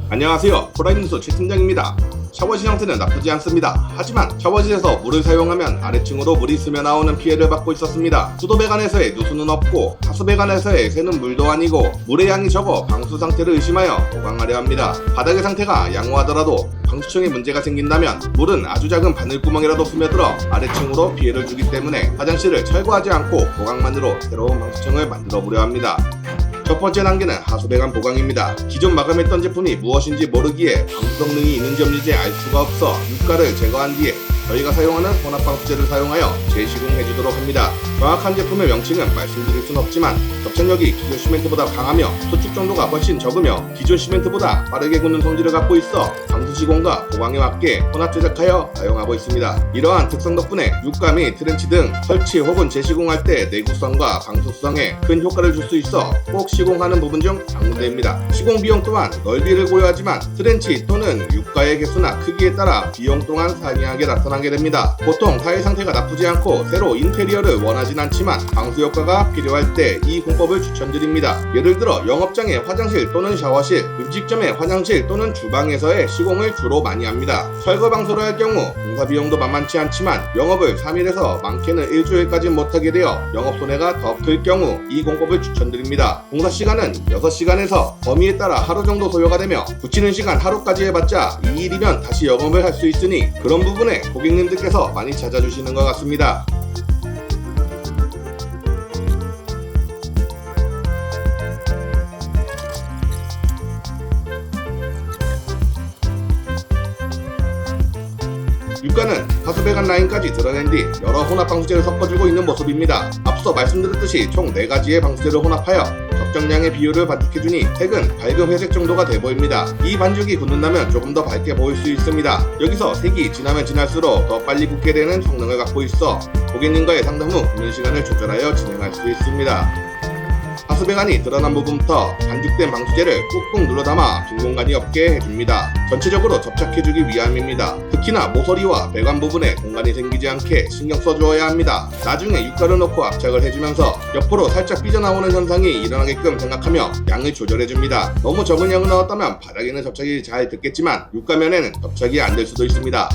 안녕하세요. 프라임뉴스 최 팀장입니다. 샤워실 형태는 나쁘지 않습니다. 하지만 샤워실에서 물을 사용하면 아래층으로 물이 스며 나오는 피해를 받고 있었습니다. 수도배관에서의 누수는 없고 하수배관에서의 새는 물도 아니고 물의 양이 적어 방수 상태를 의심하여 보강하려 합니다. 바닥의 상태가 양호하더라도 방수층에 문제가 생긴다면 물은 아주 작은 바늘구멍이라도 스며들어 아래층으로 피해를 주기 때문에 화장실을 철거하지 않고 보강만으로 새로운 방수층을 만들어 보려 합니다. 첫 번째 단계는 하수배관 보강입니다. 기존 마감했던 제품이 무엇인지 모르기에 방수 성능이 있는지 없는지 알 수가 없어 유가를 제거한 뒤에 저희가 사용하는 혼합방수제를 사용하여 재시공해주도록 합니다. 정확한 제품의 명칭은 말씀드릴 순 없지만 접착력이 기존 시멘트보다 강하며 수축 정도가 훨씬 적으며 기존 시멘트보다 빠르게 굳는 성질을 갖고 있어 방수 시공과 보강에 맞게 혼합 제작하여 사용하고 있습니다. 이러한 특성 덕분에 유가 및 트렌치 등 설치 혹은 재시공할 때 내구성과 방수성에 큰 효과를 줄 수 있어 꼭 시공하는 부분 중 한 군데입니다. 시공 비용 또한 넓이를 고려하지만 트렌치 또는 유가의 개수나 크기에 따라 비용 또한 상이하게 나타나게 됩니다. 보통 타일 상태가 나쁘지 않고 새로 인테리어를 원하진 않지만 방수 효과가 필요할 때 이 공법을 추천드립니다. 예를 들어 영업장의 화장실 또는 샤워실, 음식점의 화장실 또는 주방에서의 시공을 주로 많이 합니다. 철거 방수를 할 경우 공사 비용도 만만치 않지만 영업을 3일에서 많게는 일주일까지 못하게 되어 영업 손해가 더 클 경우 이 공법을 추천드립니다. 공사 시간은 6시간에서 범위에 따라 하루 정도 소요가 되며 붙이는 시간 하루까지 해봤자 2일이면 다시 영업을 할 수 있으니 그런 부분에 고객님들께서 많이 찾아주시는 것 같습니다. 유가는 하수배관 라인까지 드러낸 뒤 여러 혼합 방수제를 섞어주고 있는 모습입니다. 앞서 말씀드렸듯이 총 4가지의 방수제를 혼합하여 적정량의 비율을 반죽해주니 색은 밝은 회색 정도가 돼 보입니다. 이 반죽이 굳는다면 조금 더 밝게 보일 수 있습니다. 여기서 색이 진하면 진할수록 더 빨리 굳게 되는 성능을 갖고 있어 고객님과의 상담 후 굳는 시간을 조절하여 진행할 수 있습니다. 하수배관이 드러난 부분부터 반죽된 방수제를 꾹꾹 눌러 담아 빈 공간이 없게 해줍니다. 전체적으로 접착해주기 위함입니다. 특히나 모서리와 배관 부분에 공간이 생기지 않게 신경 써주어야 합니다. 나중에 유가를 넣고 압착을 해주면서 옆으로 살짝 삐져나오는 현상이 일어나게끔 생각하며 양을 조절해줍니다. 너무 적은 양을 넣었다면 바닥에는 접착이 잘 됐겠지만 유가면에는 접착이 안 될 수도 있습니다.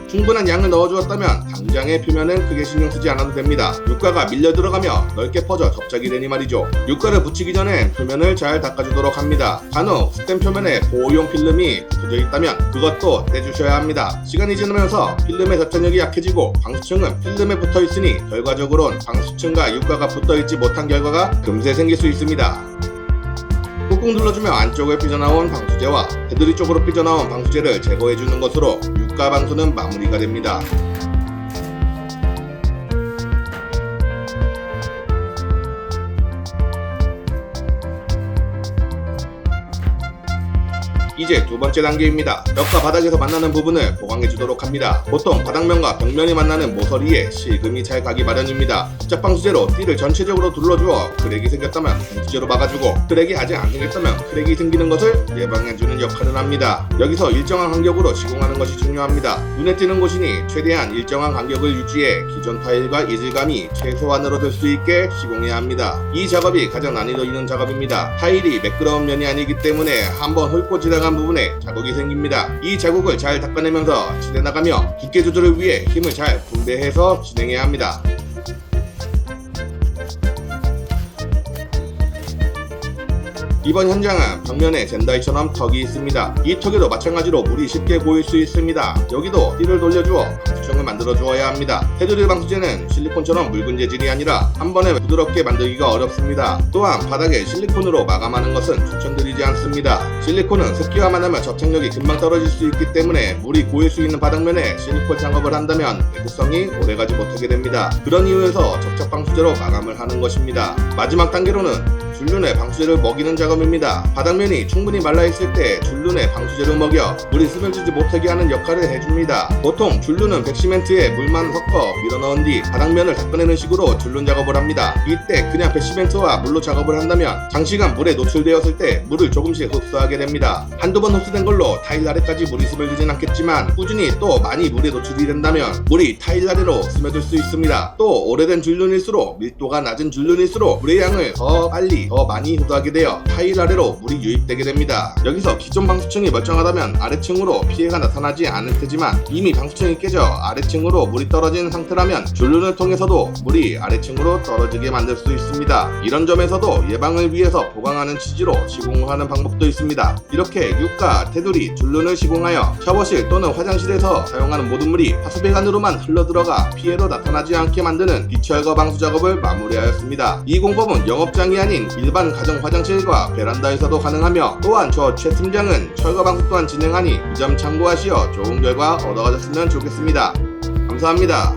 충분한 양을 넣어주었다면 당장의 표면은 크게 신경 쓰지 않아도 됩니다. 유가가 밀려 들어가며 넓게 퍼져 접착이 되니 말이죠. 유가를 붙이기 전에 표면을 잘 닦아주도록 합니다. 간혹 스텐 표면에 보호용 필름이 붙어져 있다면 그것도 떼주셔야 합니다. 시간이 지나면서 필름의 접착력이 약해지고 방수층은 필름에 붙어 있으니 결과적으로는 방수층과 유가가 붙어 있지 못한 결과가 금세 생길 수 있습니다. 꾹꾹 눌러주며 안쪽을 삐져나온 방수제와 테두리 쪽으로 삐져나온 방수제를 제거해주는 것으로 유가 방수는 마무리가 됩니다. 이제 두 번째 단계입니다. 벽과 바닥에서 만나는 부분을 보강해주도록 합니다. 보통 바닥면과 벽면이 만나는 모서리에 실금이 잘 가기 마련입니다. 접착 방수제로 띠를 전체적으로 둘러주어 크랙이 생겼다면 방수제로 막아주고 크랙이 아직 안 생겼다면 크랙이 생기는 것을 예방해주는 역할을 합니다. 여기서 일정한 간격으로 시공하는 것이 중요합니다. 눈에 띄는 곳이니 최대한 일정한 간격을 유지해 기존 타일과 이질감이 최소한으로 될 수 있게 시공해야 합니다. 이 작업이 가장 난이도 있는 작업입니다. 타일이 매끄러운 면이 아니기 때문에 한번 훑고 지나간 부분에 자국이 생깁니다. 이 자국을 잘 닦아내면서 칠해나가며 두께 조절을 위해 힘을 잘 분배해서 진행해야 합니다. 이번 현장은 벽면에 젠다이처럼 턱이 있습니다. 이 턱에도 마찬가지로 물이 쉽게 고일 수 있습니다. 여기도 띠를 돌려주어 방수층을 만들어 주어야 합니다. 테두리 방수제는 실리콘처럼 묽은 재질이 아니라 한 번에 부드럽게 만들기가 어렵습니다. 또한 바닥에 실리콘으로 마감하는 것은 추천드리지 않습니다. 실리콘은 습기와만 하면 접착력이 금방 떨어질 수 있기 때문에 물이 고일 수 있는 바닥면에 실리콘 작업을 한다면 내구성이 오래가지 못하게 됩니다. 그런 이유에서 접착 방수제로 마감을 하는 것입니다. 마지막 단계로는 줄눈에 방수제를 먹이는 작업입니다. 바닥면이 충분히 말라있을 때 줄눈에 방수제를 먹여 물이 스며들지 못하게 하는 역할을 해줍니다. 보통 줄눈은 백시멘트에 물만 섞어 밀어넣은 뒤 바닥면을 닦아내는 식으로 줄눈 작업을 합니다. 이때 그냥 백시멘트와 물로 작업을 한다면 장시간 물에 노출되었을 때 물을 조금씩 흡수하게 됩니다. 한두 번 흡수된 걸로 타일 아래까지 물이 스며들진 않겠지만 꾸준히 또 많이 물에 노출이 된다면 물이 타일 아래로 스며들 수 있습니다. 또 오래된 줄눈일수록 밀도가 낮은 줄눈일수록 물의 양을 더 빨리 더 많이 흡수하게 되어 타일 아래로 물이 유입되게 됩니다. 여기서 기존 방수층이 멀쩡하다면 아래층으로 피해가 나타나지 않을 테지만 이미 방수층이 깨져 아래층으로 물이 떨어진 상태라면 줄눈을 통해서도 물이 아래층으로 떨어지게 만들 수 있습니다. 이런 점에서도 예방을 위해서 보강하는 취지로 시공하는 방법도 있습니다. 이렇게 유가, 테두리, 줄눈을 시공하여 샤워실 또는 화장실에서 사용하는 모든 물이 하수배관으로만 흘러들어가 피해로 나타나지 않게 만드는 비철거 방수 작업을 마무리하였습니다. 이 공법은 영업장이 아닌 일반 가정 화장실과 베란다에서도 가능하며 또한 저 최 팀장은 철거 방수 또한 진행하니 이 점 참고하시어 좋은 결과 얻어가셨으면 좋겠습니다. 감사합니다.